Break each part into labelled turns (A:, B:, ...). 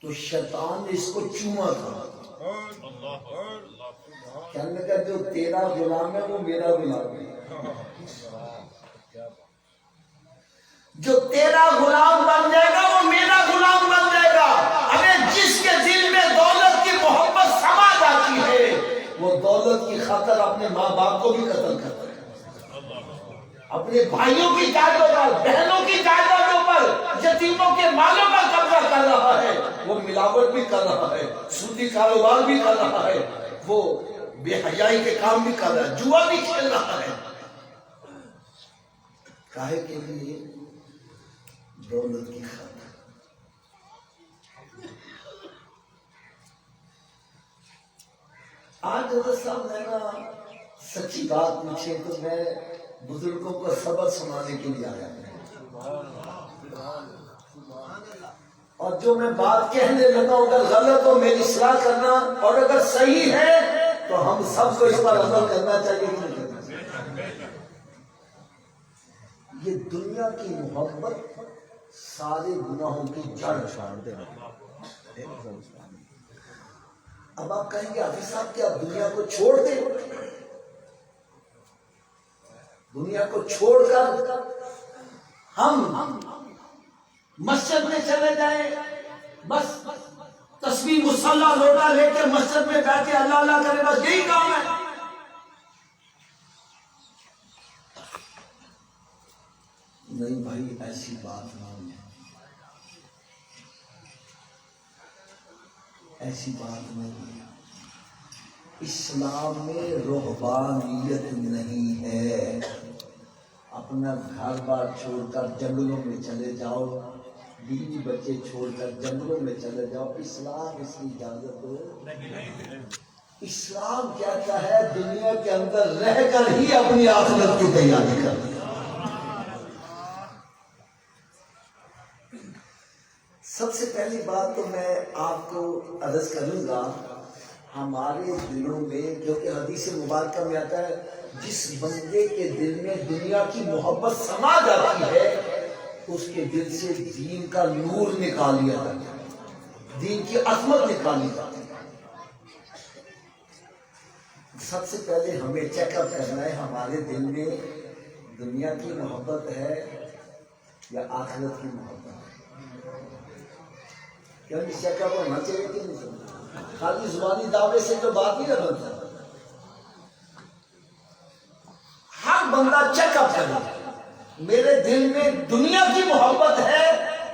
A: تو شیطان نے اس کو چوما تھا، کہنے لگا جو تیرا غلام ہے وہ میرا غلام ہے، جو تیرا غلام بن جائے گا وہ میرا غلام بن جائے گا۔ ہمیں جس کے دل میں دولت کی محبت سما جاتی ہے وہ دولت کی خاطر اپنے ماں باپ کو بھی قتل کرتا ہے، اپنے بھائیوں کی جائیدادوں پر، بہنوں کی جائیدادوں پر، یتیموں کے مالوں پر قبضہ کر رہا ہے، وہ ملاوٹ بھی کر رہا ہے، سودی کاروبار بھی کر رہا ہے، وہ بے حیائی کے کام بھی کر رہا ہے، جوا بھی کھیل رہا ہے، کاہے کے لیے؟ دولت کی خاطر۔ آج حضرت صاحب نے نا سچی بات پوچھے تو میں بزرگوں کو سبق سنانے کے لیے آیا ہوں، اور جو میں بات کہنے لگا ہوں اگر غلط ہو میری اصلاح کرنا، اور اگر صحیح ہے تو ہم سب کو اس پر عمل کرنا چاہیے کہ نہیں کرنا چاہیے۔ یہ دنیا کی محبت سارے گناہوں کی جڑ چھاڑ دے۔ اب آپ کہیں گے حافظ صاحب کیا دنیا کو چھوڑ دیں؟ دنیا کو چھوڑ کر ہم مسجد میں چلے جائیں، بس تسبیح مصلی لوٹا لے کے مسجد میں بیٹھ کے اللہ اللہ کرے، بس یہی کام ہے؟ نہیں بھائی، ایسی بات نہیں ہے، ایسی بات نہیں ہے۔ اسلام میں رہبانیت نہیں ہے، اپنا گھر بار چھوڑ کر جنگلوں میں چلے جاؤ، بیوی بچے چھوڑ کر جنگلوں میں چلے جاؤ، اسلام اس کی اجازت دو نہیں۔ اسلام کہتا ہے دنیا کے اندر رہ کر ہی اپنی آخرت کی تیاری کرنا۔ سب سے پہلی بات تو میں آپ کو عرض کروں گا، ہمارے دلوں میں جو کہ حدیث مبارکہ میں آتا ہے، جس بندے کے دل میں دنیا کی محبت سما جاتی ہے اس کے دل سے دین کا نور نکال لیا جاتا ہے، دین کی عظمت نکالی جاتی ہے۔ سب سے پہلے ہمیں چیک اپ کرنا ہے ہمارے دل میں دنیا کی محبت ہے یا آخرت کی محبت ہے۔ کیونکہ چیک اپ ہونا چاہیے کہ نہیں؟ خالی زبانی دعوے سے تو بات نہیں بنتا، ہر بندہ چیک اپ کرے میرے دل میں دنیا کی محبت ہے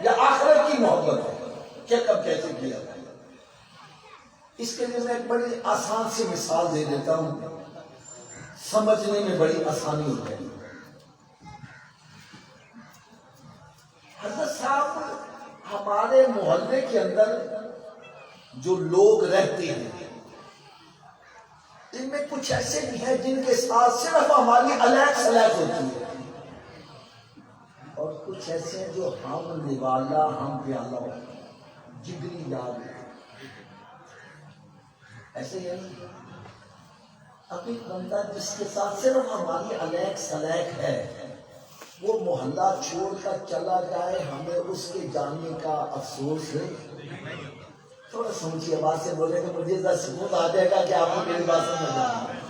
A: یا آخرت کی محبت ہے۔ چیک اپ کیسے کیا جائے؟ اس کے لیے میں ایک بڑی آسان سی مثال دے دیتا ہوں، سمجھنے میں بڑی آسانی ہوتی ہے۔ حضرت صاحب ہمارے محلے کے اندر جو لوگ رہتے ہیں ان میں کچھ ایسے بھی ہیں جن کے ساتھ صرف ہماری الیک سلیک ہوتی ہے، اور کچھ ایسے ہیں جو ہم نوالا ہم پیالہ جگری یاد ہے، ایسے ہی اب ایک بندہ جس کے ساتھ صرف ہماری الیک سلیک ہے وہ محلہ چھوڑ کر چلا جائے، ہمیں اس کے جانے کا افسوس ہے؟ تھوڑا سمجھی آواز سے بولے تو مجھے سکون آ جائے گا کہ آپ کو میری بات سمجھ آئے۔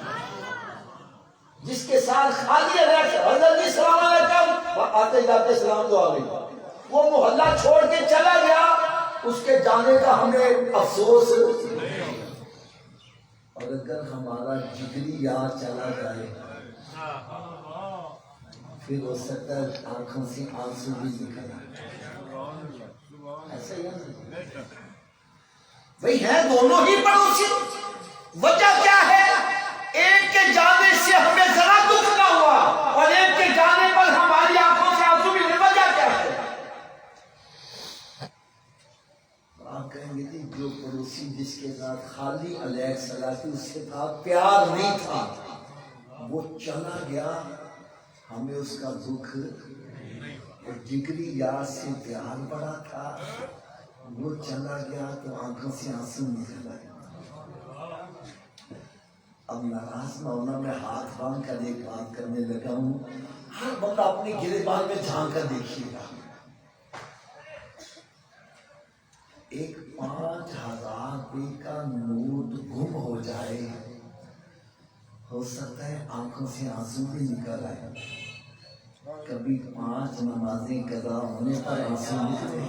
A: جس کے ساتھ خالی حضرت جی السلام علیکم آتے جاتے سلام تو آ گئی، وہ محلہ چھوڑ کے چلا گیا، اس کے جانے کا ہمیں افسوس۔ اور اگر ہمارا جگری یار چلا جائے پھر ہو سکتا ہے آنکھوں سے آنسو بھی نکل آئے، ایسا ہی ہے؟ وہی ہے دونوں ہی پڑوسی، وجہ کیا ہے؟ ایک کے جانے سے ہمیں ذرا دکھ نہ ہوا اور ایک کے جانے پر ہماری آنکھوں سے آنسو بھی، وجہ کیا ہے؟ آپ کہیں گے کہ جو پڑوسی جس کے ساتھ خالی علیہ صلاحی اس کے ساتھ پیار نہیں تھا وہ چلا گیا، ہمیں اس کا دکھ، اور جگری یار سے پیار بڑا تھا وہ چلا گیا تو آنکھوں سے آنسو نکل آئے۔ اب ناراض نہ ہونا، میں ہاتھ باندھ کر ایک بات کرنے لگا ہوں، ہر بندہ اپنی گریبان میں جھانک کر دیکھیے گا، ایک 5,000 روپے کا نوٹ گم ہو جائے، ہو سکتا ہے آنکھوں سے آنسو بھی نکل آئے. کبھی 5 نمازیں قضا ہونے پر آنسو نکلے.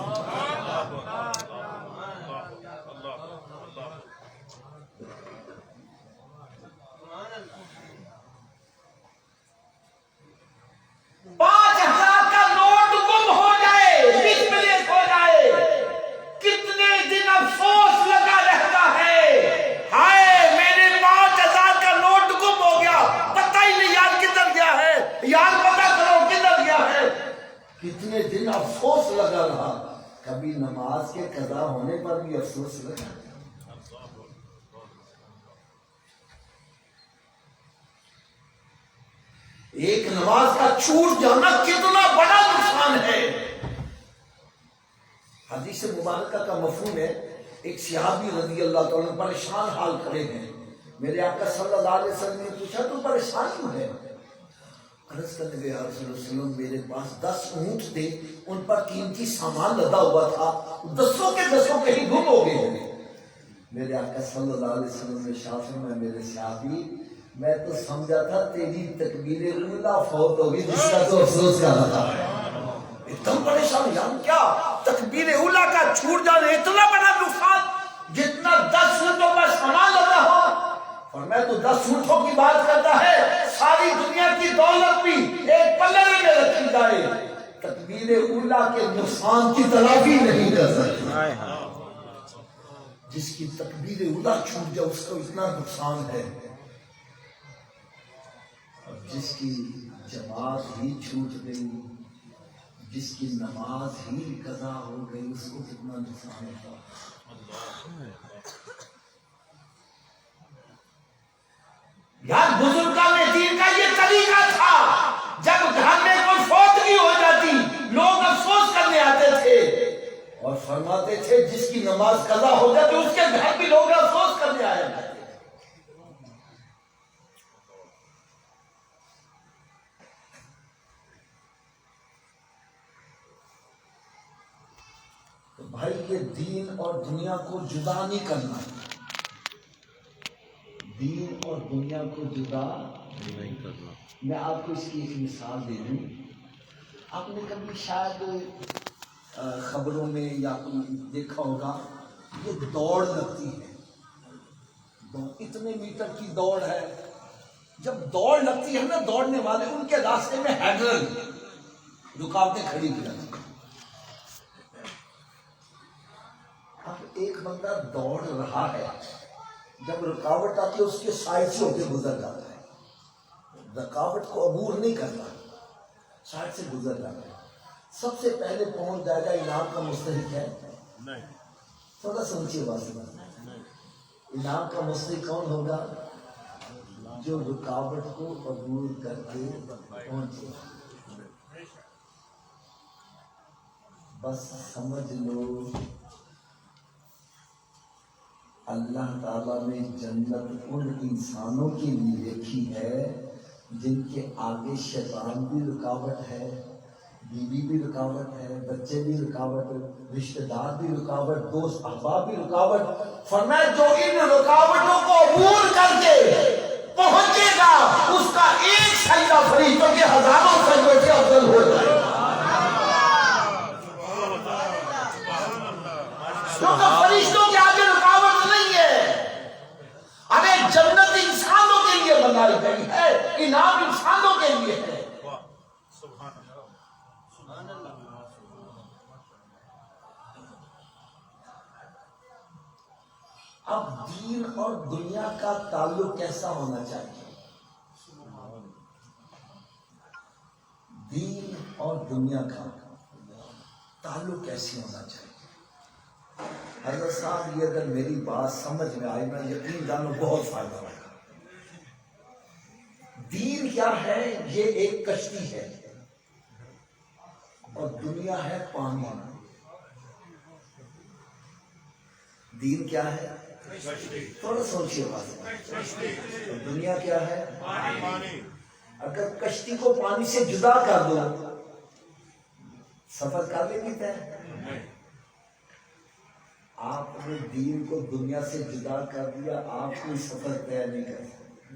A: کتنے دن افسوس لگا رہا. کبھی نماز کے قضا ہونے پر بھی افسوس لگا. ایک نماز کا چھوٹ جانا کتنا بڑا نقصان ہے. حدیث مبارکہ کا مفہوم ہے، ایک صحابی رضی اللہ تعالیٰ عنہ پریشان حال کھڑے ہیں. میرے آقا صلی اللہ علیہ وسلم نے پوچھا تو پریشان کیوں ہے؟ عرض کرنے گئے یا رسول اللہ علیہ وسلم میرے پاس 10 اونٹ تھے، ان پر قیمتی سامان لدا ہوا تھا، 10 کے 10 کہیں گم ہو گئے ہیں. میرے آقا صلی اللہ علیہ وسلم نے شافر میں میرے صحابی میں تو سمجھا تھا تیری تکبیر اولا فوت ہوگی جس کا تو افسوس کر رہا تھا. ایک دم پریشان یار کیا تکبیر اولا کا چھوٹ جانا اتنا بڑا نقصان جتنا 10 اونٹوں کا سامان لدا ہو. اور میں تو 10 اونٹوں کی بات کرتا ہے، ساری دنیا کی دولت بھی ایک پلڑے میں رکھی جائے، تکبیر اولا کے نقصان کی تلافی نہیں کر سکتا. جس کی تکبیر اولا چھوٹ جائے اس کو اتنا نقصان ہے، اور جس کی جماعت ہی چھوٹ گئی، جس کی نماز ہی قضا ہو گئی، اس کو کتنا نقصان ہوتا. یار بزرگان دین کا یہ طریقہ تھا، جب گھر میں کوئی فوتگی ہو جاتی لوگ افسوس کرنے آتے تھے اور فرماتے تھے جس کی نماز قضا ہو جاتی اس کے گھر بھی لوگ افسوس کرنے آئے جاتے. تو بھائی یہ دین اور دنیا کو جدا نہیں کرنا، دین اور دنیا کو جدا نہیں کرنا. میں آپ کو اس کی ایک مثال دے دوں. آپ نے کبھی شاید خبروں میں یا دیکھا ہوگا یہ دوڑ لگتی ہے، اتنے میٹر کی دوڑ ہے. جب دوڑ لگتی ہے نا دوڑنے والے ان کے راستے میں ہیڈرل رکاوٹیں کھڑی کی جاتی ہیں. اب ایک بندہ دوڑ رہا ہے، جب رکاوٹ آتی ہے اس کے سائڈ سے ہوتے گزر جاتا ہے، رکاوٹ کو عبور نہیں کرتا، سائڈ سے گزر جاتا ہے. سب سے پہلے پہنچ جائے گا انعام کا مستحق ہے نہیں. تھوڑا سمجھیے بات. انعام کا مستحق کون ہوگا؟ جو رکاوٹ کو عبور کر کے پہنچے. بس سمجھ لو اللہ تعالیٰ نے جنت ان انسانوں کے لیے رکھی ہے جن کے آگے شیطان بھی رکاوٹ ہے، بیوی بھی رکاوٹ ہے، بچے بھی رکاوٹ، رشتہ دار بھی رکاوٹ، دوست احباب بھی رکاوٹ. فرمایا جو ان رکاوٹوں کو عبور کر کے پہنچے گا اس کا ایک سجدہ فرشتوں کے ہزاروں سجدوں سے افضل ہو جائے گا. کیونکہ فرشتوں کے آگے رکاوٹ نہیں ہے. ارے جنت انسانوں کے لیے بنائی گئی ہے، انعام انسانوں کے لیے ہے. اب دین اور دنیا کا تعلق کیسا ہونا چاہیے؟ دین اور دنیا کا تعلق کیسے ہونا چاہیے؟ حضرت صاحب یہ اگر میری بات سمجھ میں آئی میں یقین جانو بہت فائدہ ہوگا. دین کیا ہے؟ یہ ایک کشتی ہے اور دنیا ہے پانی. دین کیا ہے؟ تھوڑا سوچیے بات. دنیا کیا ہے؟ اگر کشتی کو پانی سے جدا کر دو سفر کر لے گی طے؟ آپ نے دین کو دنیا سے جدا کر دیا، آپ کوئی سفر طے نہیں کر سکتے،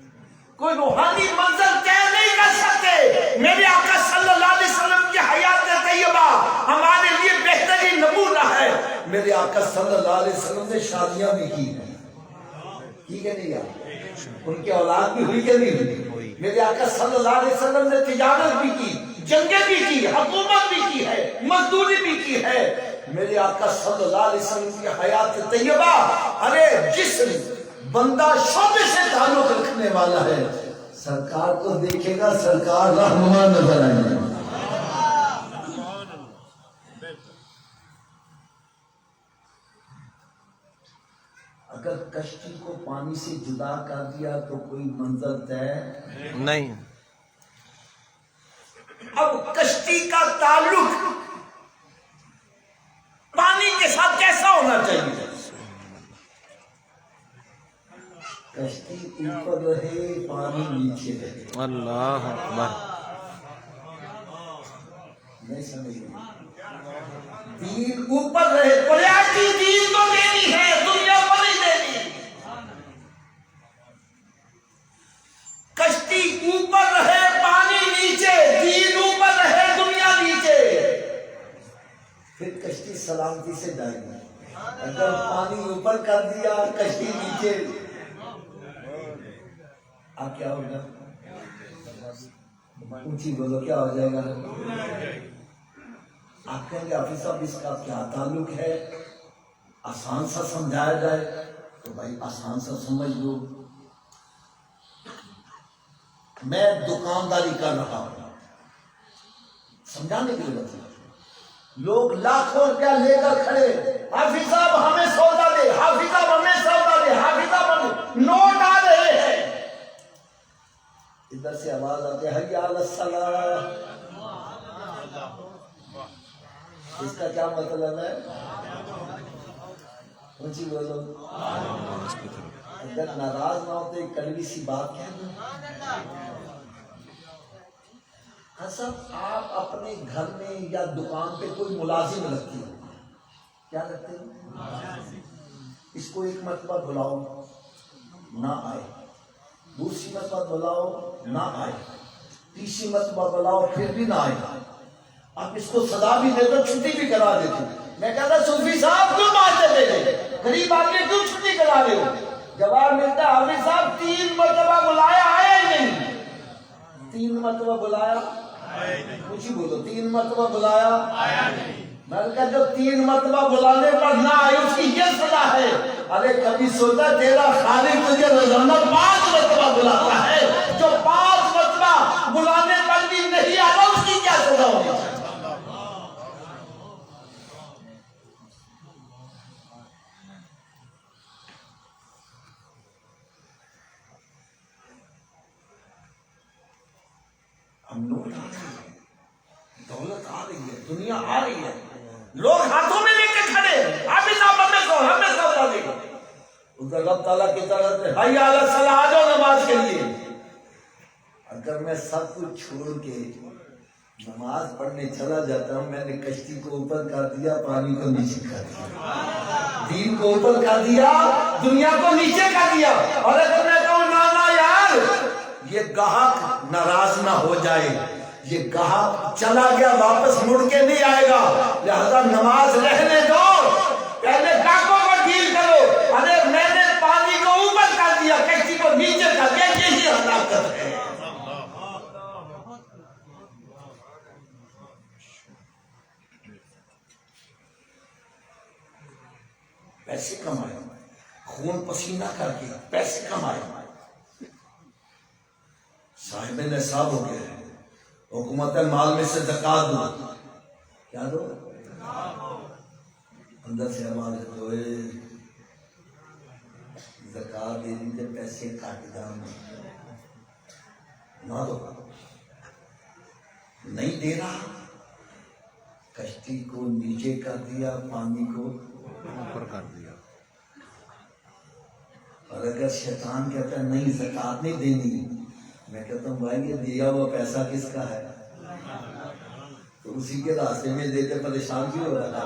A: کوئی روحانی منزل طے نہیں کر سکتے۔ میرے آقا صلی اللہ علیہ وسلم کی حیات طیبہ ہمارے لیے بہترین نمونہ ہے۔ میرے آقا صلی اللہ علیہ وسلم نے شادیاں بھی کی ہیں، کی کہ نہیں یار؟ ان کی اولاد بھی ہوئی کہ نہیں ہوئی؟ میرے آقا صلی اللہ علیہ وسلم نے تجارت بھی کی، جنگیں بھی کی، حکومت بھی کی ہے، مزدوری بھی کی ہے۔ میرے آقا صلی اللہ علیہ وسلم کی حیات طیبہ، ارے جس بندہ شعبے سے تعلق رکھنے والا ہے سرکار کو دیکھے گا، سرکار رہنما نظر آئیں گے۔ اگر کشتی کو پانی سے جدا کر دیا تو کوئی منزل طے نہیں۔ اب کشتی کا تعلق پانی کے ساتھ کیسا ہونا چاہیے؟ کشتی اوپر رہے، پانی نیچے رہے۔ اللہ اکبر، نہیں سمجھ گئے؟ دین اوپر رہے، پریاٹی دین تو دینی ہے، دنیا پر نہیں دینی۔ کشتی اوپر رہے، پانی نیچے، دین اوپر رہے، دنیا نیچے، پھر کشتی سلامتی سے جائے گی۔ اگر پانی اوپر کر دیا، کشتی نیچے، اب کیا ہوگا؟ اونچی بولو، کیا ہو جائے گا؟ آپ کہیں گے حافظ صاحب اس کا کیا تعلق ہے؟ آسان سا سمجھایا جائے تو بھائی آسان سا سمجھ لو۔ میں دکانداری کر رہا ہوں، سمجھانے کے لیے بتایا، لوگ لاکھوں روپیہ لے کر کھڑے، حافظ صاحب ہمیں سودا دے، حافظ صاحب ہمیں سودا دے، حافظ صاحب ہمیں نوٹ آ رہے ہیں۔ ادھر سے آواز آتی ہے حی علی الصلاۃ، اس کا کیا مطلب ہے؟ اونچی بولو، اگر ناراض نہ ہوتے کڑوی سی بات کہہ دو۔ حسب آپ اپنے گھر میں یا دکان پہ کوئی ملازم رکھتے ہو، کیا رکھتے ہو؟ اس کو ایک مرتبہ بلاؤ نہ آئے، دوسری مرتبہ بلاؤ نہ آئے، تیسری مرتبہ بلاؤ پھر بھی نہ آئے، آپ اس کو سزا بھی دے دو، چھٹی بھی کرا دیتے۔ میں کہتا صوفی صاحب کیوں مارتے تھے، غریب آدمی کیوں چھٹی کرا رہے ہو؟ جواب ملتا ہے حافظ صاحب 3 مرتبہ بلایا آیا ہی نہیں، 3 مرتبہ بلایا، کچھ بولو، 3 مرتبہ بلایا آیا نہیں۔ میں نے کہا جو 3 مرتبہ بلانے پر نہ آئے اس کی یہ سزا ہے۔ ارے کبھی سوچا تیرا خالق تجھے روزانہ 5 مرتبہ بلاتا ہے، جو 5 مرتبہ بلانے پر بھی نہیں آ رہا اس کی کیا سزا ہوگی؟ ہم لوگ آ رہے ہیں، دولت آ رہی ہے، دنیا آ رہی ہے، لوگ ہاتھوں میں لے کے کھڑے، آپ اس آپ ہمیں سودا دے، ادھر رب تعالیٰ کی طرف سے حی علی الصلاۃ، آ جاؤ نماز کے لیے۔ اگر میں سب کچھ چھوڑ کے نماز پڑھنے چلا جاتا ہوں، میں نے کشتی کو اوپر کر دیا، پانی کو نیچے کر دیا، دین کو اوپر کر دیا، دنیا کو نیچے کر دیا۔ اور اگر میں کہوں نانا یار یہ گاہک ناراض نہ ہو جائے، یہ گاہک چلا گیا واپس مڑ کے نہیں آئے گا، لہذا نماز رہنے دو، پہلے گاہکوں کو ڈیل کرو۔ ارے میں نے پانی کو اوپر کر دیا، کشتی کو نیچے کر دیا، یہی ہلاکت ہے۔ پیسے کمائے، خون پسینہ کر کے پیسے کمائے، صاحب نصاب ہو گئے، حکومت مال میں سے زکات دو، کیا دو؟ اندر سے ہمارے دوئے زکات دے دیتے، پیسے کاٹ دام نہ دو، نہیں دے رہا، کشتی کو نیچے کر دیا، پانی کو اوپر کر دیا۔ اور اگر شیطان کہتا ہے نہیں زکات نہیں دینی، میں کہتا ہوں بھائی یہ دیا ہوا پیسہ کس کا ہے؟ تو اسی کے راستے میں دیتے پریشان کیوں ہو رہا تھا؟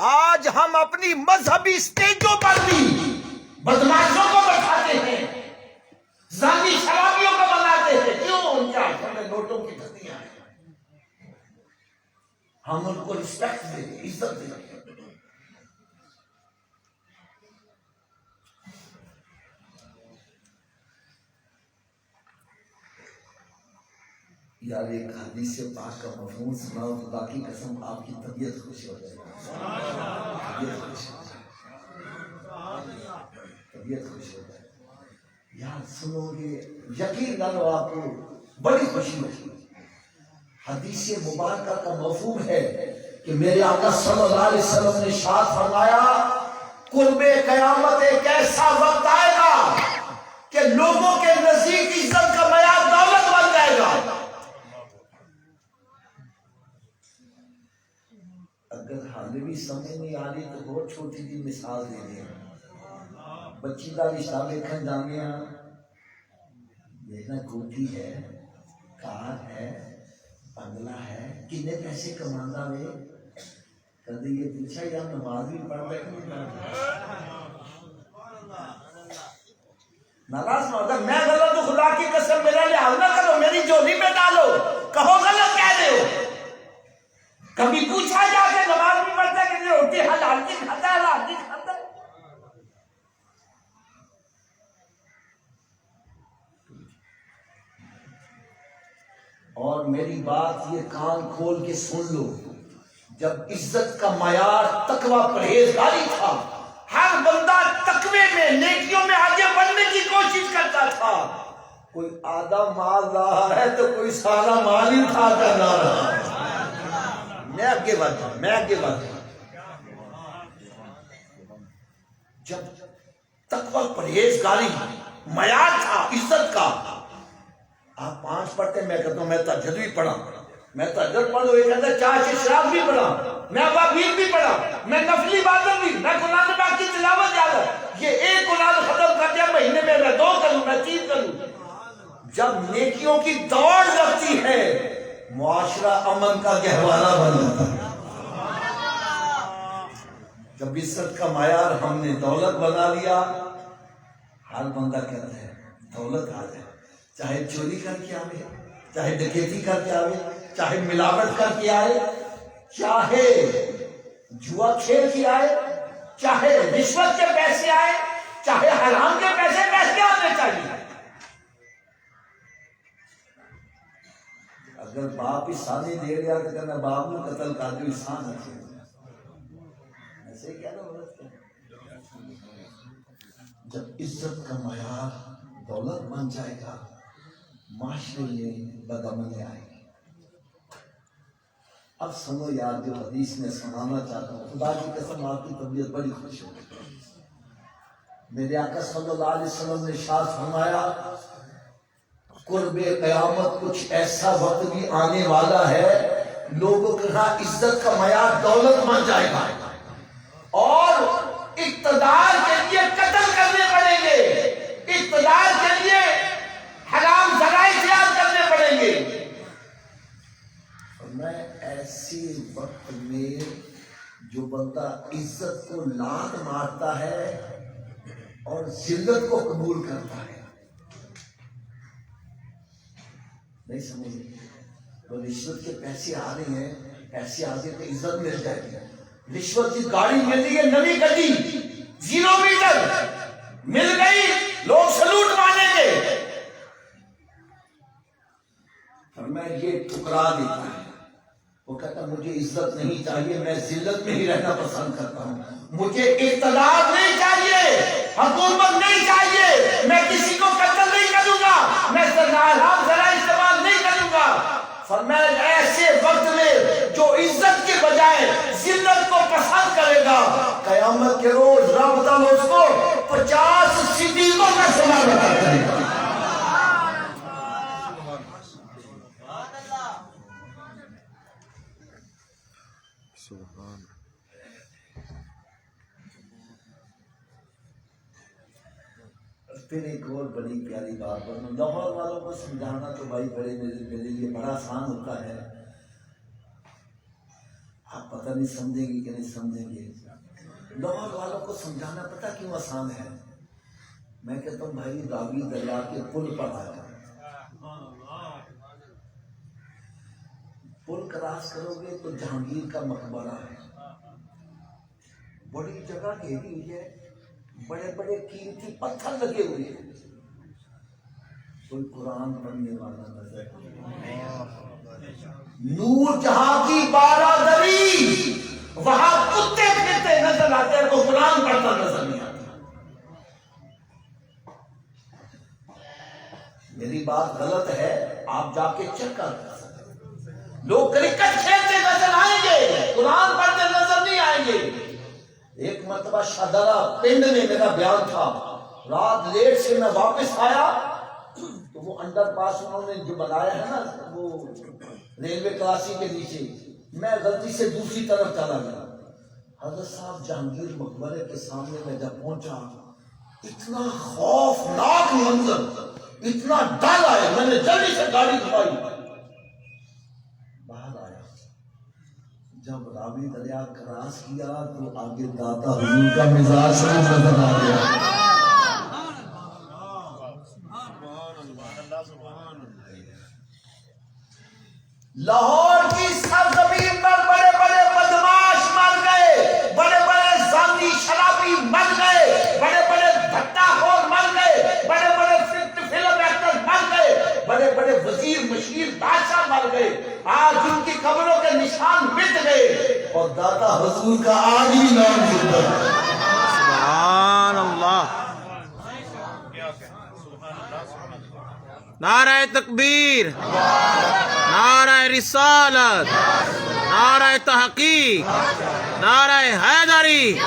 A: آج ہم اپنی مذہبی اسٹیجوں پر بھی بدماشوں کو بٹھاتے ہیں، زانی شرابیوں کو بناتے ہیں. کیوں؟ ان کے ہاتھوں میں نوٹوں کی تھیلیاں ہیں. ہم ان کو رسپیکٹ دیں، عزت دیں. یار ایک حدیث پاک کا مفہوم سناؤ، خدا کی قسم آپ کی طبیعت خوش ہو جائے گی. طبیعت خوش ہو جائے گی. طبیعت خوش ہو جائے گی. یار سنو گے یقین نہ لو آپ کو بڑی خوشی ہوگی. حدیث مبارکہ کا مفہوم ہے کہ میرے آقا صلی اللہ علیہ وسلم نے ارشاد فرمایا قرب قیامت ایک ایسا وقت آئے گا کہ لوگوں کے نزدیک عزت کا معیار دولت بن جائے گا. اگر حال بھی سمجھ نہیں آ رہی تو بہت چھوٹی سی مثال دے دیں. بچی کا رشتہ دیکھنے جانے دیکھنا کوٹھی ہے، کار ہے، بنگلہ ہے، کتنے پیسے کمانا ہے. کبھی یہ پوچھا یا نماز بھی پڑھ رہے کہ نہیں پڑھ رہے؟ ناراض نہ ہوتا. میں غلط تو خدا کی قسم میرا لحاظ نہ کرو، میری جولی میں ڈالو، کہو غلط کہہ رہے ہو. کبھی پوچھا جا کے نماز بھی پڑھتا کہ نہیں روٹی حلال کی کھاتا ہے حلال کی کھاتا ہے. اور میری بات یہ کان کھول کے سن لو، جب عزت کا معیار تقوی پرہیزگاری تھا، ہر بندہ تقوی میں نیکیوں میں آگے بڑھنے کی کوشش کرتا تھا. کوئی آدھا مال رہا ہے تو کوئی سارا مال ہی اٹھا کر لا رہا ہے. میں آگے بڑھتا ہوں، میں آگے بڑھتا ہوں. جب تقوی پرہیزگاری معیار تھا عزت کا، آپ 5 پڑھتے، میں کہتا ہوں میں تہجد بھی پڑھا، میں تہجد پڑھ لو. یہ کہتا ہے 4 اشراق بھی پڑھا، میں ابابیل بھی پڑھا، میں نفلی عبادت بھی، میں قرآن پاک کی تلاوت زیادہ. یہ ایک قرآن ختم کر دیا مہینے میں 2 کروں، میں 3 کروں. جب نیکیوں کی دوڑ لگتی ہے معاشرہ امن کا گہوارہ بن جاتا ہے. جب عزت کا معیار ہم نے دولت بنا لیا، ہر بندہ کہتا ہے دولت آ جائے، چاہے چوری کر کے آئے، چاہے ڈکیتی کر کے آئے، چاہے ملاوٹ کر کے آئے، چاہے جوا کھیل کے آئے، چاہے رشوت کے پیسے آئے، چاہے حرام کے پیسے آنے چاہیے. اگر باپ ہی سانی دے رہا تو کہنا باپ نے قتل کر دو، انسان ہے ایسے کیا نا. جب عزت کا معیار دولت بن جائے گا معاشرے میں بدامنی آئے گی. اب سنو یار جو حدیث میں سنانا چاہتا ہوں، خدا کی قسم آپ کی طبیعت بڑی خوش ہوگی. میرے آقا صلی اللہ علیہ وسلم نے ارشاد فرمایا قرب قیامت کچھ ایسا وقت بھی آنے والا ہے لوگوں کے ہاں عزت کا معیار دولت بن جائے گا اور اقتدار کے لیے قتل کرنے پڑیں گے، اقتدار کے لیے حرام ذرائع اختیار کرنے پڑیں گے. میں ایسی وقت میں جو بندہ عزت کو لات مارتا ہے اور ذلت کو قبول کرتا ہے، نہیں سمجھے؟ تو رشوت کے پیسے آ رہے ہیں، پیسے آگے تو عزت مل جائے گی. رشوت کی گاڑی مل رہی ہے، نئی گڈی 0 میٹر مل گئی، لوگ سلوٹ مانیں گے. اور میں یہ ٹھکرا دیتا ہے، وہ کہتا مجھے عزت نہیں چاہیے، میں ذلت میں ہی رہنا پسند کرتا ہوں. مجھے اقتدار نہیں چاہیے، حکومت نہیں چاہیے، میں کسی کو قتل نہیں کروں گا، میں حرام ذرائع استعمال نہیں کروں گا. فرمایا ایسے وقت میں جو عزت کے بجائے ذلت کو پسند کرے گا، قیامت کے روز رب تعالیٰ اس کو 50 صدیقوں کا شمار کرے گا.
B: سبحان.
A: پھر ایک اور بڑی پیاری بات بنو، لاہور والوں کو سمجھانا تو بھائی بڑے میرے لیے بڑا آسان ہوتا ہے. آپ پتہ نہیں سمجھیں گے کہ نہیں سمجھیں گے. لاہور والوں کو سمجھانا پتہ کیوں آسان ہے. میں کہتا ہوں بھائی راوی دریا کے پل پر آیا, پل کراس کرو گے تو جہانگیر کا مقبرہ ہے, بڑی جگہ گھیری ہوئی ہے, بڑے بڑے قیمتی پتھر لگے ہوئے ہیں. کوئی قرآن پڑھنے والا نظر نور جہاں کی بارادری, وہاں کتے پھرتے نظر آتے ہیں, تو قرآن پڑھتا نظر نہیں آتا. میری بات غلط ہے, آپ جا کے چیک کر سکتے ہیں. لوگ کرکٹ کھیلتے نظر آئیں گے, قرآن پڑھتے نظر نہیں آئیں گے. ایک مرتبہ شادرہ پنڈ میں میرا بیان تھا, رات لیٹ سے میں واپس آیا تو وہ انڈر پاس انہوں نے جو بنایا ہے نا وہ ریلوے کراسی کے نیچے, میں غلطی سے دوسری طرف چلا گیا. حضرت صاحب جہانگیر مقبرے کے سامنے میں جب پہنچا, اتنا خوفناک منظر, اتنا ڈر آیا, میں نے جلدی سے گاڑی گھمائی, باہر آیا. جب راوی دریا کراس کیا تو آگے داتا حضور کا مزاج شروع نظر آ گیا. لاہور کی سرزمین پر بڑے بڑے بدماش مر گئے, بڑے بڑے زانی شرابی مر گئے, بڑے بڑے بھٹا خور مر گئے, بڑے بڑے فلم ایکٹر مر گئے, بڑے بڑے وزیر مشیر بادشاہ مر گئے. آج ان کی قبروں کے نشان مٹ گئے اور داتا حضور کا آج بھی نام زندہ ہے.
B: سبحان اللہ. نعرہ تکبیر, نعرہ رسالت, نعرہ تحقیق, نعرہ حیدری,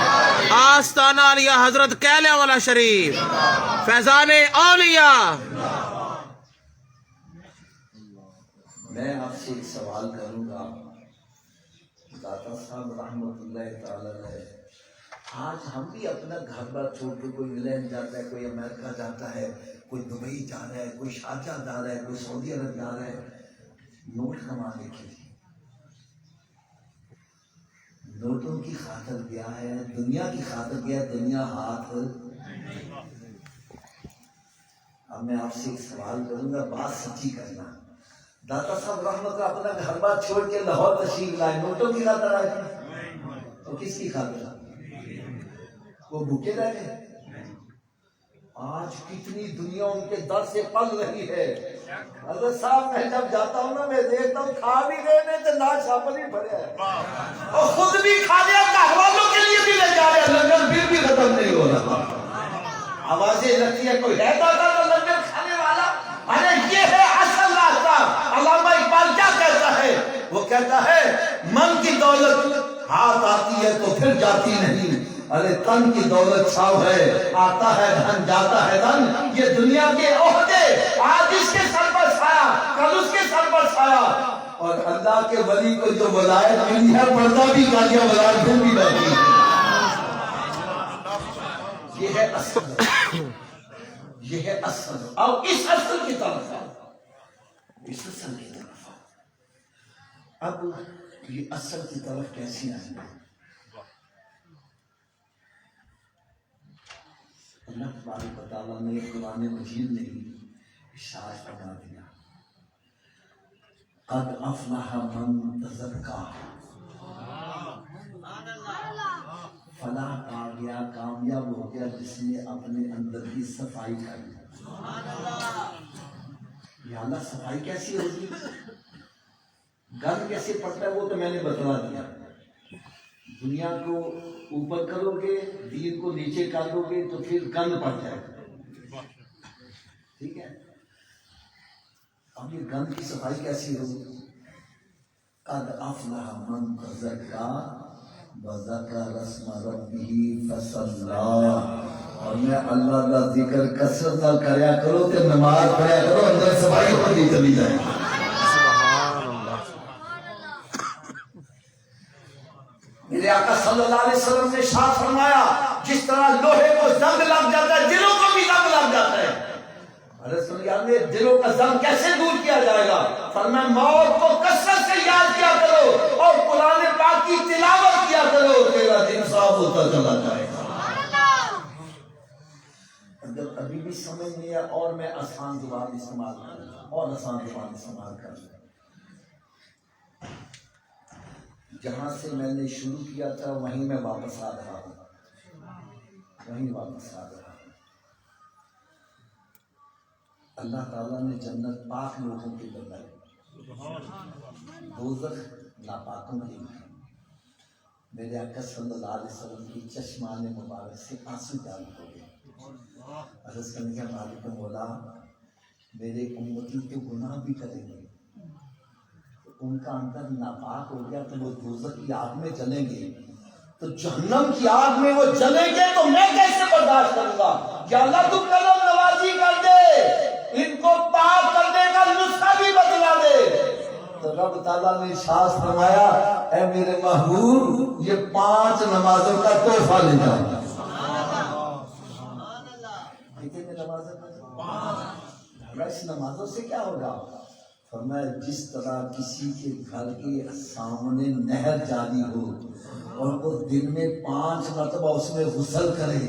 B: آستانہ علیہ حضرت کیلے والا شریف, فیضان اولیاء.
A: میں آپ سے ایک سوال کروں گا. داتا صاحب رحمۃ اللہ تعالی علیہ, آج ہم بھی اپنا گھر بار چھوڑ کے, کوئی انگلینڈ جاتا ہے, کوئی امریکہ جاتا ہے, کوئی دبئی جا رہا ہے, کوئی شارجہ جا رہا ہے, کوئی سعودی عرب جا رہا ہے نوٹ کمانے کے لیے. نوٹوں کی خاطر گیا ہے, دنیا کی خاطر گیا ہے, دنیا ہاتھ. اب میں آپ سے ایک سوال کروں گا, بات سچی کرنا. داتا صاحب رحمت کا اپنا گھر بار چھوڑ کے لاہور تشریف لائے, نوٹوں کی خاطر آئے تو کس کی خاطر؟ وہ بھوکے رہ گئے. آج کتنی دنیا ان کے در سے پل رہی ہے. حضرت صاحب میں جب جاتا ہوں نا, میں دیکھتا ہوں کھا بھی گئے نہیں تو نا چھاپل ہی پڑے ہیں, اور خود بھی کھا لیا, گھر والوں کے لیے بھی لے جا رہے ہیں, لنگر پھر بھی ختم نہیں ہو رہا. آوازیں لگتی ہے کوئی ہے دادا کا لنگر کھانے والا. ارے یہ ہے اصل راستہ. علامہ اقبال کیا کہتا ہے؟ وہ کہتا ہے من کی دولت ہاتھ آتی ہے تو پھر جاتی نہیں, ارے تن کی دولت چھاؤ ہے, آتا ہے دھن جاتا ہے دھن. یہ دنیا کے عہدے آج اس کے سر پر چھایا, کل اس کے سر پر چھایا, اور اللہ کے ولی کو جو ولایت ملی ہے پردہ بھی کر دیا, ولایت پھر بھی رہتی ہے. یہ ہے اصل, یہ ہے اصل. اور اس اصل کی طرف, اس اصل کی طرف. اب یہ اصل کی طرف کیسی آئیں گے؟ اللہ تبارک و تعالیٰ نے قرآن مجید میں ہی ارشاد فرما دیا, قد افلح من تزکا. فلاح پا گیا, کامیاب ہو گیا جس نے اپنے اندر کی صفائی کر لی. یا اللہ صفائی کیسی ہوگی, گند کیسے پڑتا ہے وہ تو میں نے بتلا دیا. دنیا کو اوپر کرو گے, دین کو نیچے کر دو گے تو پھر گند پڑ جائے گا. ٹھیک ہے, اب یہ گند کی صفائی کیسی ہوگی؟ قد افلح من تزکا وذکر اسم ربہ فصلی. اور میں اللہ کا ذکر کثرت نہ کریا کرو کہ نماز پڑھا کرو, اندر صفائی ہوتی چلی جائے. میرے آقا صلی اللہ علیہ وسلم نے ارشاد فرمایا, جس طرح لوہے کو زنگ لگ جاتا ہے دلوں کو بھی زنگ لگ جاتا ہے. رسول اللہ نے دلوں کا زنگ کیسے دور کیا جائے گا؟ فرمایا موت کو کثرت سے یاد کیا کرو اور قرآن پاک کی زبان استعمال کرنا اور آسان زبان استعمال کرنا. جہاں سے میں نے شروع کیا تھا وہیں میں واپس آ رہا ہوں، وہیں واپس آ رہا ہوں. اللہ تعالیٰ نے جنت پاک لوگوں کی بنائی، دوزخ ناپاکوں کی. میرے آقا صلی اللہ علیہ وسلم کی چشمان مبارک سے آنسو جاری ہو گئے. عرض کرنے کا مالک مولا، میرے امتی تو گناہ بھی کریں گے، ان کا اندر ناپاک ہو گیا تو وہ دوزخ کی آگ میں جلیں گے، تو جہنم کی آگ میں وہ جلیں گے تو میں کیسے برداشت کروں گا؟ یا اللہ تو کرم نوازی کر دے، ان کو پاک کرنے کا نسخہ بھی بتلا دے. تو رب تعالیٰ نے ارشاد فرمایا، اے میرے محبوب یہ 5 نمازوں کا تحفہ لے جاؤ. کتنی نمازوں کا؟ اس نمازوں سے کیا ہوگا؟ فرمایا جس طرح کسی کے گھر کے سامنے نہر جاری ہو اور وہ دن میں 5 مرتبہ اس میں غسل کرے،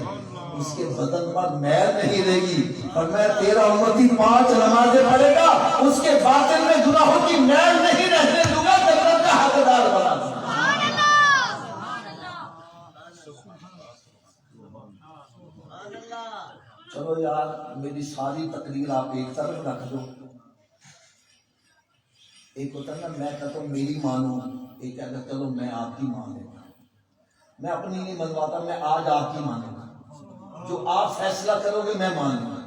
A: اس کے بدن پر میل نہیں رہے گی. اور میں تیرا امتی 5 نمازیں پڑھے گا، اس کے باطن میں گناہوں کی میل نہیں رہنے دوں گا، جنت کا حقدار بنا دوں گا. چلو یار میری ساری تقریر آپ ایک طرف رکھ دو. ایک ہوتا ہے نا میں کہتا ہوں میری مانو، ایک کہتا چلو میں آپ کی مان لیتا ہوں. میں اپنی نہیں منواتا، میں آج آپ کی مانوں گا، جو آپ فیصلہ کرو گے میں مان لوں گا.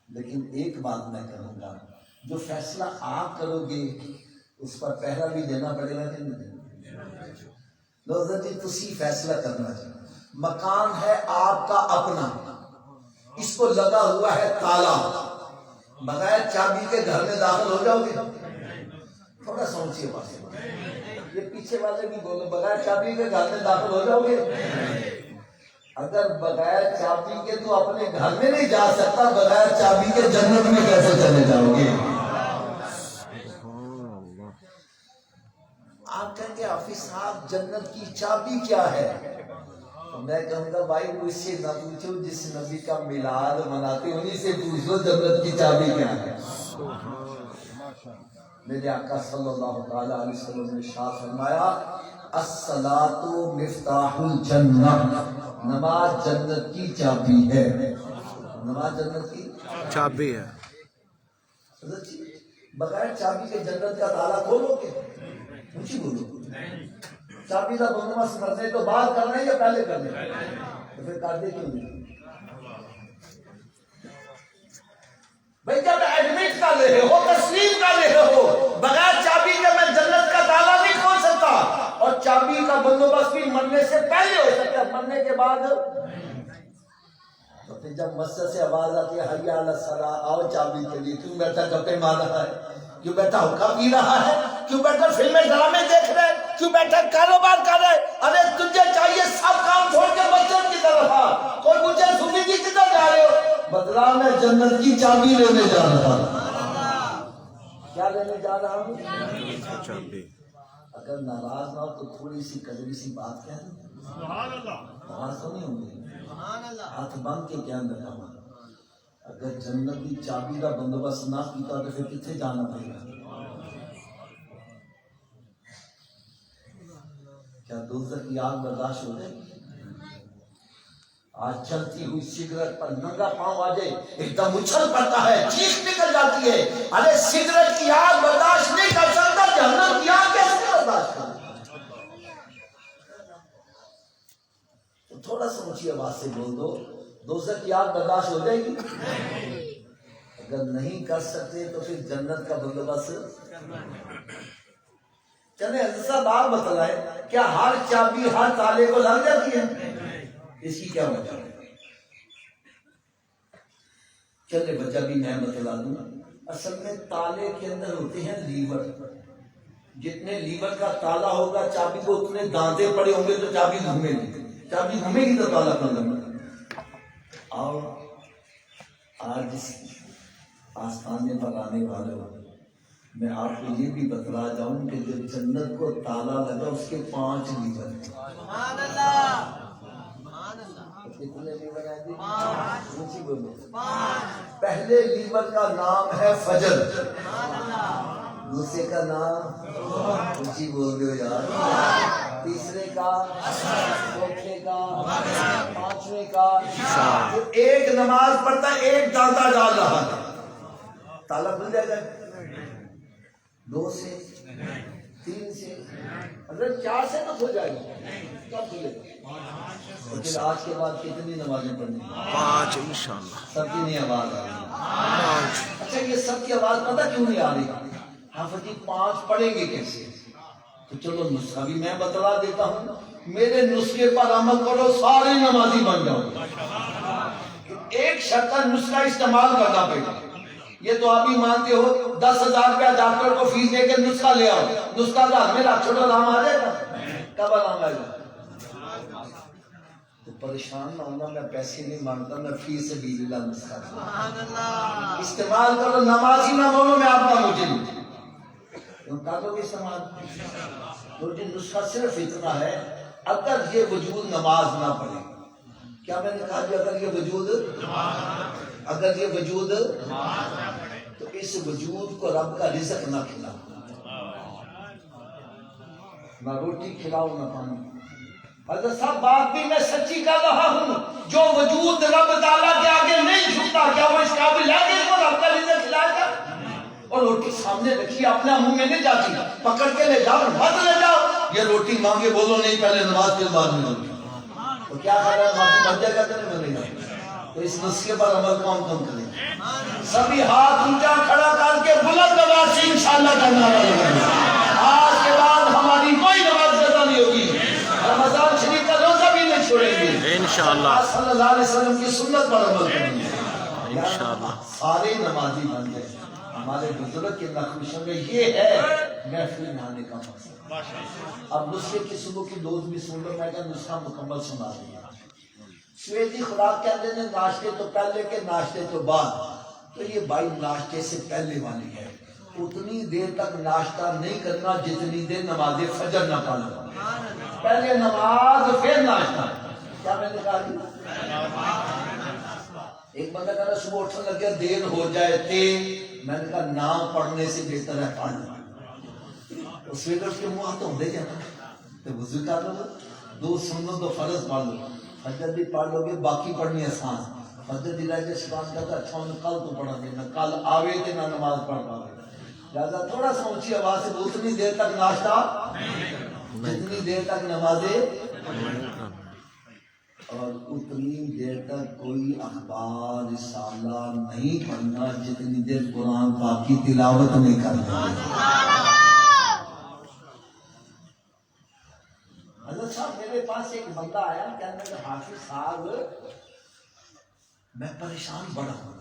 A: لیکن ایک بات میں کروں گا، جو فیصلہ آپ کرو گے اس پر پہلا بھی دینا پڑے گا کہ نہیں دینا؟ لوزر جی تسی فیصلہ کرنا چاہیے. مکان ہے آپ کا اپنا، اس کو لگا ہوا ہے تالا، بغیر چابی کے گھر میں داخل ہو جاؤ گے؟ تھوڑا سوچیے بات، یہ پیچھے والے بھی بولو بغیر چابی کے گھر میں داخل ہو جاؤ گے؟ اگر بغیر چابی کے تو اپنے گھر میں نہیں جا سکتا، بغیر چابی کے جنت میں کیسے چلے جاؤ گے؟ آپ کہیں گے حافظ صاحب جنت کی چابی کیا ہے؟ میں کہوں گا بھائی مجھ سے نہ پوچھو، جس نبی کا میلاد مناتے انہی سے پوچھ لو جنت کی چابی کیا ہے. میرے آقا صلی اللہ تعالی علیہ وسلم نے ارشاد فرمایا، الصلاۃ مفتاح الجنہ، نماز جنت کی چابی ہے. نماز جنت کی
B: چابی ہے.
A: بغیر چابی کے جنت کا تالا کھولو گے؟ مجھے بولو چابی کا بندوبست کرنے تو بعد کرنا ہے یا پہلے کرنا ہے؟ تو پھر کر دے کیوں نہیں؟ بھائی جب ایڈمٹ کر رہے ہو، تسلیم کر رہے ہو، بغیر چابی کے میں جنت کا تالا نہیں کھول سکتا، اور چابی کا بندوبست بھی مرنے سے پہلے ہو سکتا ہے، مرنے کے بعد. تو پھر جب مسجد سے آواز آتی ہے حی علی الصلاۃ، آؤ چابی کے لیے، کیوں بیٹھا گپے مار رہا ہے؟ کیوں بیٹھا حقہ پی رہا ہے؟ کیوں بیٹھا فلمیں ڈرامے دیکھ رہے ہیں؟ کیوں بیٹھا کاروبار کر رہے ہیں؟ ارے تجھے چاہیے سب کام چھوڑ کے مسجد کی طرف آ. کوئی مجھے سنی جی کدھر جا رہے ہو؟ بدلا میں جنت کی چابی لینے جا رہا ہوں. کیا لینے جا رہا ہوں؟
B: چابی.
A: اگر ناراض نہ ہو تو تھوڑی سی کڑوی سی بات کہہ دیں. ناراض تو نہیں ہوں گے؟ ہاتھ باندھ کے کیا بیٹھا ہوں. اگر جنت کی چابی کا بندوبست نہ کیتا تو پھر کتنے جانا پڑے گا؟ کیا دوزخ کی آگ برداشت ہو جائے گی؟ آج چلتی ہوئی سگریٹ پر ننگا پاؤں آ جائے ایک دم اچھل پڑتا ہے، چیخ نکل جاتی ہے. ارے سگریٹ کی آگ برداشت نہیں کر سکتا، جہنم کی آگ کیسے برداشت کرے؟ تو تھوڑا سا اونچی آواز سے بول دو، دوزخ کی آگ برداشت ہو جائے گی؟ اگر نہیں کر سکتے تو پھر جنت کا بندوبست. چلے حضرت صاحب آپ بتلائیں، کیا ہر چابی ہر تالے کو لگ جاتی ہے؟ اس کی کیا وجہ ہے؟ چلے وجہ بھی میں بتلا دوں. اصل میں تالے کے اندر ہوتے ہیں لیور. جتنے لیور کا تالا ہوگا چابی کو اتنے دانتے پڑے ہوں گے تو چابی گھومے گی. چابی گھومے گی تو تالا کھل جائے گا. اور آج اس آستانے پر آنے والے میں آپ کو یہ بھی بتلا جاؤں کہ جو جنت کو تالا لگا اس کے 5 لیور ہیں. کتنے لیور ہیں جی؟ اونچی بولو. پہلے لیور کا نام ہے فجر، دوسرے کا نام اونچی بول دو یار، تیسرے کا، چوتھے کا، پانچویں کا. جو ایک نماز پڑھتا ہے ایک دانتا ڈال رہا ہے، تالا کھل جائے گا. 2 سے 3 سے اگر 4 سے تو کھل جائے گا. کب کھلے گا؟ لیکن آج کے بعد کتنی نمازیں پڑھنی؟
B: 5 انشاءاللہ.
A: سب کی نہیں آواز آ رہی.
B: 5.
A: اچھا یہ سب کی آواز پتہ کیوں نہیں آ رہی؟ حافظ جی 5 پڑھیں گے کیسے؟ تو چلو نسخہ بھی میں بتلا دیتا ہوں، میرے نسخے پر عمل کرو سارے نمازی بن جاؤ. ایک شرط کا نسخہ استعمال کرنا پڑے گا. یہ تو آپ ہی مانتے ہو 10,000 روپیہ ڈاکٹر کو فیس دے کے نسخہ لے آؤ، نسخہ کا میرا چھوٹا نام آ جائے گا. کب نام آئے گا؟ تو پریشان نہ ہونا، میں پیسے نہیں مانگتا، میں فی سبیل اللہ نسخہ استعمال کرو. نمازی نہ بولو میں آپ کا مجرم کرو گے استعمال. تو جو نسخہ صرف اتنا ہے، اگر یہ وجود نماز نہ پڑھے، کیا میں نے کہا جی اگر یہ وجود تو اس وجود کو رب کا رزق نہ کھلاؤ، نہ روٹی کھلاؤ نہ پانی. حضرت صاحب بات بھی میں سچی کر رہا ہوں، جو وجود رب تعالیٰ کے آگے نہیں جھکتا کیا وہ اس قابل ہے کہ اس کو رب کا رزق کھلائے گا؟ اور روٹی سامنے رکھی اپنا منہ میں نہیں جاتی، پکڑ کے لے جاؤ، مت لے جاؤ. یہ روٹی مانگے بولو نہیں پہلے نماز کے بعد میں ہوگی. تو کیا خیال ہے معافی بن جائے گا کہ نہیں بنے گا؟ تو اس نسخے پر عمل کون کرے؟ سبھی ہاتھ اونچا کھڑا کر کے بلند آواز سے انشاءاللہ کرنا رہے. آج کے بعد ہماری کوئی نماز قضا نہیں ہوگی، رمضان شریف کا روزہ بھی نہیں چھوڑیں گے
B: انشاءاللہ.
A: صلی اللہ علیہ وسلم کی سنت پر عمل کریں گے
B: انشاءاللہ.
A: سارے نمازی بن گئے. ہمارے بزرگ کے نقشوں میں یہ ہے محفل میں آنے کا مقصد. اب نسخے کی صبح کی ڈوز بھی سن لو، میں نے نسخہ مکمل سنا دیا. سویدی خوراک کہتے ہیں ناشتے تو پہلے کے ناشتے تو بعد. تو یہ بھائی ناشتے سے پہلے والی ہے. اتنی دیر تک ناشتہ نہیں کرنا جتنی دیر نماز فجر نہ پڑھنا. پہلے نماز پھر ناشتہ. کیا میں نے کہا جی؟ ایک بندہ کہہ رہا صبح اٹھنے لگے دیر ہو جائے تھے، میں نے کہا نام پڑھنے سے بہتر ہے پڑھنا. اس وقت اس کے منہ ہاتھ ہوتے جانا تو وضو کر لو، 2 سنت تو فرض پڑھ لو، فجر بھی پڑھ لو گے، باقی پڑھنی آسان. فجر دی رائے شبان کہتا اچھا ہوں کل تو پڑھا دے، نہ کل آوے تے نہ نماز پڑھ پاوے. لہٰذا تھوڑا سا اونچی آواز سے اتنی دیر تک ناشتہ جتنی دیر تک نمازیں، اور اتنی دیر تک کوئی اخبار رسالہ نہیں پڑھنا جتنی دیر قرآن پاک کی تلاوت نہیں کرنا. حضرت صاحب میرے پاس ایک بندہ آیا کہنے لگا حافظ صاحب میں پریشان بڑا ہوں،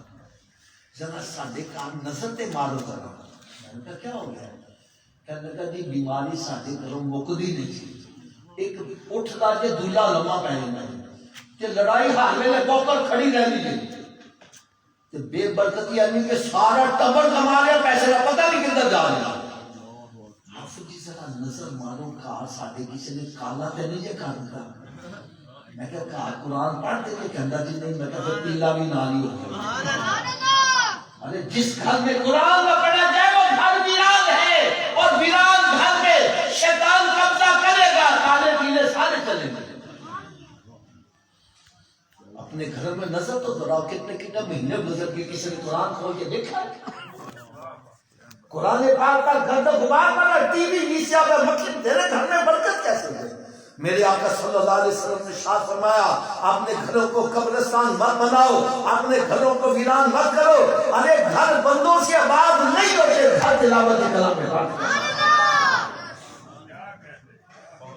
A: ذرا ساڈے کام نظر تے مارو کرا. میں نے کہا کیا ہو گیا؟ کہنے لگا جی بیماری ساڈے گھروں مکدی نہیں سی. ایک اٹھتا جے دوجا لمحہ پہ جانا تے لڑائی ہر ویلے پوکر کھڑی رہنی جی. تے بے برکتی یعنی کہ سارا ٹبر کما لیا، پیسے کا پتہ نہیں کدھر جا رہا. حافظ جی ذرا نظر مارو کار ساڈے کسی نے کالا تے نہیں جے کر دیا. میں کہا کار قرآن پڑھتے کہ کہندا جی نہیں. میں کہا پھر پیلا بھی نال ہی ہو گیا. ارے جس گھر میں قرآن نہ پڑھا جائے وہ گھر ویران ہے، اور ویران گھر میں شیطان قبضہ کرے گا، کالے پیلے سارے چلیں گے. اپنے گھر میں نظر تو دراؤ، کتنے مہینے گزر کے کسی نے قرآن کھول کے دیکھا ہے؟ قرآن پاک کا گھر تو غبار پر ٹی وی ویسیا پر مطلب تیرے گھر میں برکت کیسے ہے؟ میرے آقا صلی اللہ علیہ وسلم نے ارشاد فرمایا اپنے گھروں کو قبرستان مت بناؤ، اپنے گھروں کو ویران مت کرو. ارے گھر بندوں سے آباد نہیں ہوتے، گھر تلاوت کلام میں پڑھتے.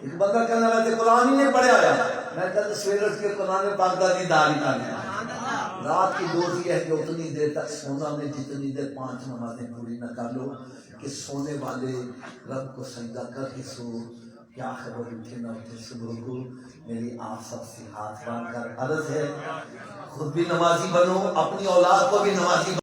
A: ایک بندہ کہنے لگا قرآن ہی نہیں پڑھا آیا. میں کہتا سویرے اٹھ کے قرآن پاک کا دیدار ہی کر لیا. رات کی دوست یہ ہے کہ اتنی دیر تک سونا میں جتنی دیر 5 نمازیں پوری نہ کر لو کہ سونے والے رب کو سجدہ کر کے سو. کیا خبر اٹھے نہ اٹھے صبح کو. میری آپ سب سے ہاتھ باندھ کر عرض ہے خود بھی نمازی بنو، اپنی اولاد کو بھی نمازی بنو.